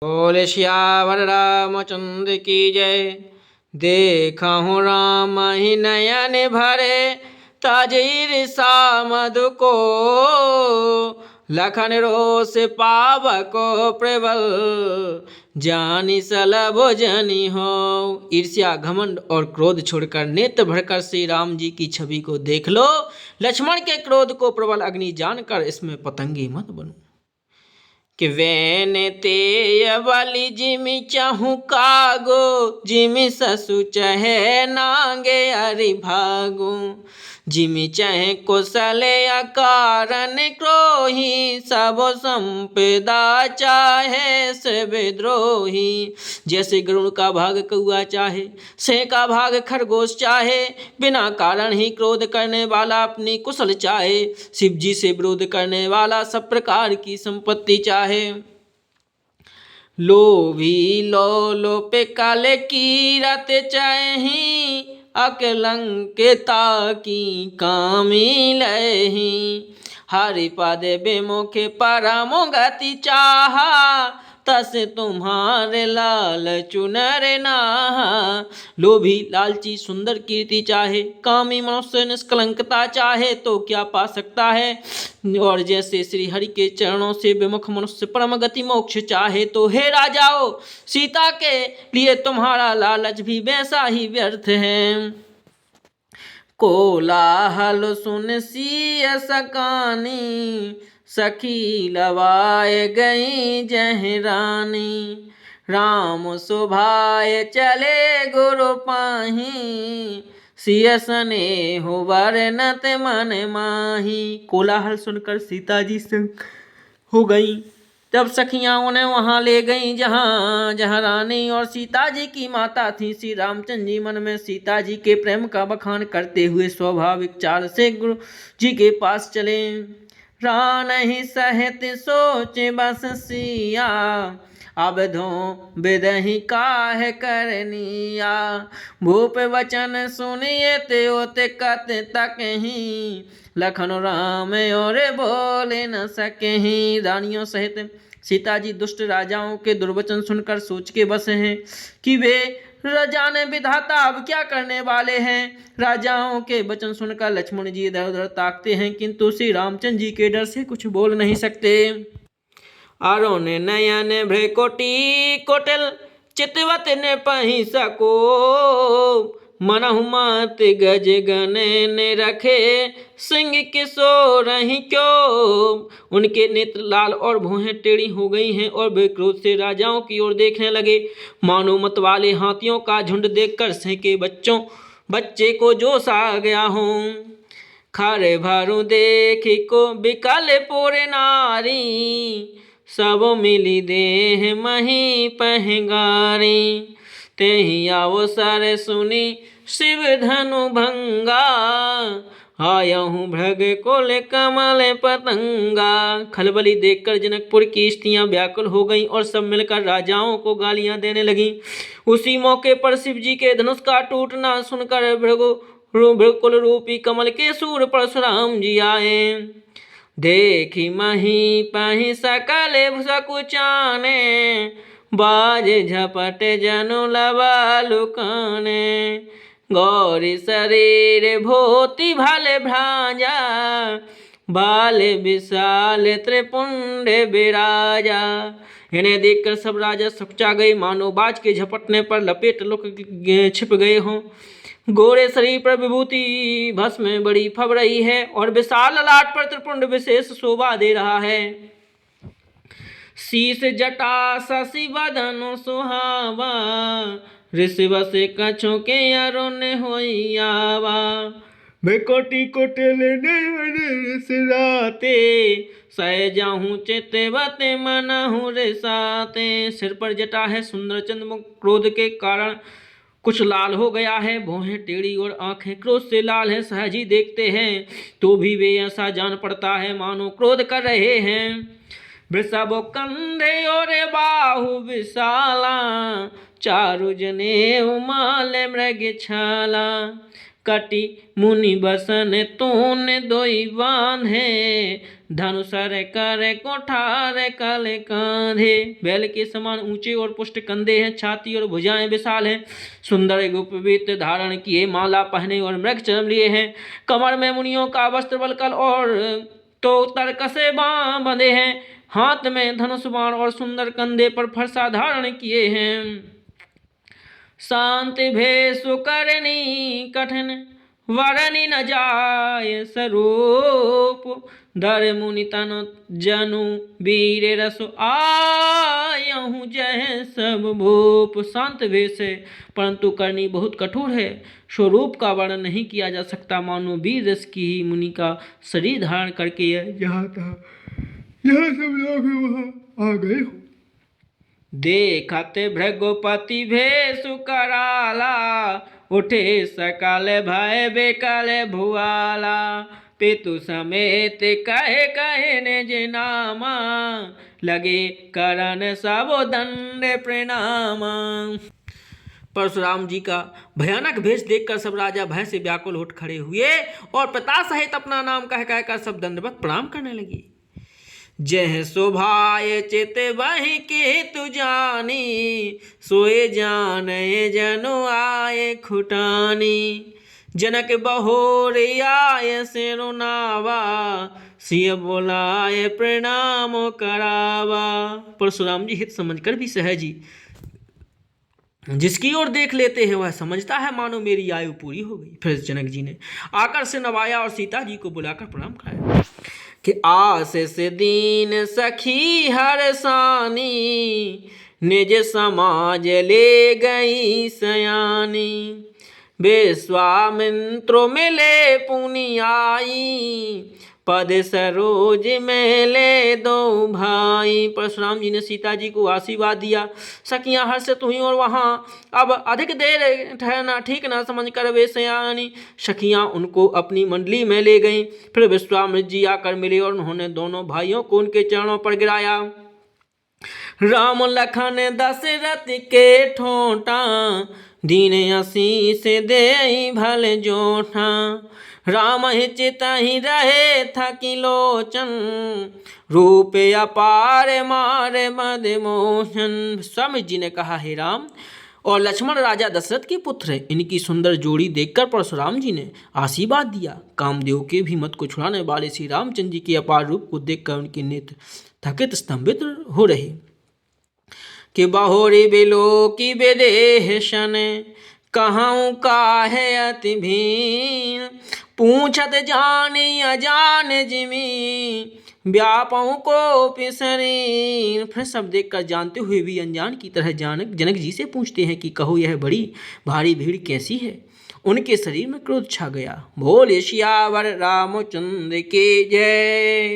बोले श्यावर रामचंद्र की जय। देखा हूँ राम ही नयन भरे, ताजीर सा मधु को लखन रोष पावको प्रबल, जानी सलभ जनी हो। ईर्ष्या, घमंड और क्रोध छोड़कर नेत्र भरकर श्री राम जी की छवि को देख लो। लक्ष्मण के क्रोध को प्रबल अग्नि जानकर इसमें पतंगी मत बनो। कि वैन ते वाली जिमि चाहू कागो, जिमि ससु चहे नांगे अरि भागो। जिमि चहे कुशले अकारण क्रोही, सब संपदा चाहे से विद्रोही। जैसे गरुड़ का भाग कौआ चाहे, सिंह का भाग खरगोश चाहे, बिना कारण ही क्रोध करने वाला अपनी कुशल चाहे, शिव जी से विरोध करने वाला सब प्रकार की संपत्ति चाहे। लोभी लोलोपे काले कीरत चाही, अकलंकिता की कामी लही। हरिपद विमुखे परमो गति चाहा, तस तुम्हारे लाल चुनर नाहा। लोभी लालची सुंदर कीर्ति चाहे, कामी मनुष्य निष्कलंकता चाहे तो क्या पा सकता है। और जैसे श्री हरि के चरणों से विमुख मनुष्य परम गति मोक्ष चाहे तो हे राजाओ, सीता के लिए तुम्हारा लालच भी वैसा ही व्यर्थ है। कोलाहल सुन सिय सकानी, सखी लवाए गई जहरानी। राम सुभाए चले गुरु पाही, सिय स्नेह वर्णत मन माही। कोलाहल सुनकर सीता जी संग हो गई। तब सखियां उन्हें वहां ले गईं जहां जहां रानी और सीता जी की माता थी। श्री रामचंद्र जी मन में सीता जी के प्रेम का बखान करते हुए स्वाभाविक चाल से गुरु जी के पास चले। रान ही सहित सोच बस सिया, अब धो बिदहि काहे करनिया। भूप वचन सुनिए त्योत कत तक ही, लखन राम और बोले न सके। रानियों सहित सीता जी दुष्ट राजाओं के दुर्वचन सुनकर सोच के बसे हैं कि वे जाने विधाता अब क्या करने वाले हैं। राजाओं के वचन सुनकर लक्ष्मण जी इधर उधर ताकते हैं, किंतु श्री रामचंद्र जी के डर से कुछ बोल नहीं सकते। आरोन नयन भ्रकोटी कोटल, चितवत ने पही सको। मनहु मात गज गने ने रखे, सिंह किशोर ही क्यों। उनके नेत्र लाल और भौहें टेढ़ी हो गई हैं और वे क्रोध से राजाओं की ओर देखने लगे। मानो मत वाले हाथियों का झुंड देखकर सिंह के बच्चे को जोश आ गया हो। खारे भारू देख को बिकल पूरे नारी, सब मिली देह मही पहगारी। तेहि अवसर सुनी शिव धनु भंगा, आयहूँ भृग कुल कमल पतंगा। खलबली देखकर जनकपुर की स्त्रियां व्याकुल हो गईं और सब मिलकर राजाओं को गालियां देने लगीं। उसी मौके पर शिव जी के धनुष का टूटना सुनकर भृगुकुल रूपी कमल के सूर परशुराम जी आए। देखी मही पही सकल सकुचाने, बाज झपट जनु लवा लुकाने। गौरी शरीर भोति भले भ्राजा, बाल विशाल त्रिपुंड विराजा। इन्हें देखकर सब राजा सकुचा गए, मानो बाज के झपटने पर लपेट लुक छिप गए हों। गोरे शरीर पर विभूति भस्म बड़ी फब रही है और विशाल ललाट पर त्रिपुंड विशेष शोभा दे रहा है। शीश जटा शशि बदन सुहावा, ऋषि बसे कछो के अरुण होइयावा। भ्रकोटी कोटल नयन सिराते, सहजाहूँ चितवत मनहु रिसाते। सिर पर जटा है, सुंदर चंद्रमुख क्रोध के कारण कुछ लाल हो गया है। भौहें टेढ़ी और आंखें क्रोध से लाल है। सहज ही देखते हैं तो भी वे ऐसा जान पड़ता है मानो क्रोध कर रहे हैं। वृषभ कंधे और बाहु विशाला, चारु जने उमाल मृग छाला। कटी मुनि बसन तून दोई बांधे, धनुषर कर कोठार कल कांधे। बैल के समान ऊंचे और पुष्ट कंधे हैं, छाती और भुजाएं विशाल हैं। सुंदर गुप्तवित धारण किए, माला पहने और मृग चर्म लिए हैं। कमर में मुनियों का वस्त्र वल्कल और तो तरकसे बाँ बंधे हैं। हाथ में धनुष बाण और सुंदर कंधे पर फरसा धारण किए हैं। शांति भेषु करनी कठिन, वरनि न जाय स्वरूप। धर मुनि तनु जनु वीर रसु आयहु जय सब भूप। शांत वेश है परंतु करनी बहुत कठोर है, स्वरूप का वर्णन नहीं किया जा सकता, मानो वीर रस की ही मुनि का शरीर धारण करके यहाँ था, यहाँ सब लोग वहाँ आ गए हो। देखत भृगुपति भेषु कराला, उठे सकल भय बेकल भुआला। पितु समेत कहे कहे निज नामा, लगे करन सब दंड प्रणामा। परशुराम जी का भयानक भेष देखकर सब राजा भय से व्याकुल उठ खड़े हुए और पिता सहित अपना नाम कह कहकर सब दंडवत प्रणाम करने लगे। जह शोभाय चित वही के तु जानी, सोए जाने जनु आए खुटानी। जनक बहोर आय सिरु नावा, सिय बोलाए प्रणाम करावा। परशुराम जी हित समझकर भी सहजी जिसकी ओर देख लेते हैं वह समझता है मानो मेरी आयु पूरी हो गई। फिर जनक जी ने आकर से नवाया और सीता जी को बुलाकर प्रणाम कराया कि आस से दीन सखी हरसानी, निज समाज ले गई सयानी। विश्वामित्रो मिले पुनि आई, पद सरोज में ले दो भाई। परशुराम जी ने सीता जी को आशीर्वाद दिया। सखियां हर्षित हुई और वहां अब अधिक देर ठहरना ठीक न समझकर वे सयानी सखियां उनको अपनी मंडली में ले गईं। फिर विश्वामित्र जी आकर मिले और उन्होंने दोनों भाइयों को उनके चरणों पर गिराया। राम लखन दशरथ के ठोंटा, दीन आशीष दे भल जोठा। राम चित ही रहे थकी लोचन, रूप अपार मारे मद मोहन। स्वामी जी ने कहा, हे राम और लक्ष्मण राजा दशरथ के पुत्र हैं। इनकी सुंदर जोड़ी देखकर परशुराम जी ने आशीर्वाद दिया। कामदेव के भी मत को छुड़ाने वाले श्री रामचंद्र जी के अपार रूप को देखकर उनके नेत्र थकित स्तंभित हो रहे। कि बहोरी बिलो की विदेह शन, कहूँ का है अति भीन। पूछत जानी अजान जिमी, व्यापऊ को पिसरीन। फिर सब देखकर जानते हुए भी अनजान की तरह जनक जी से पूछते हैं कि कहो यह बड़ी भारी भीड़ कैसी है। उनके शरीर में क्रोध छा गया। बोले सियावर रामचंद्र की जय।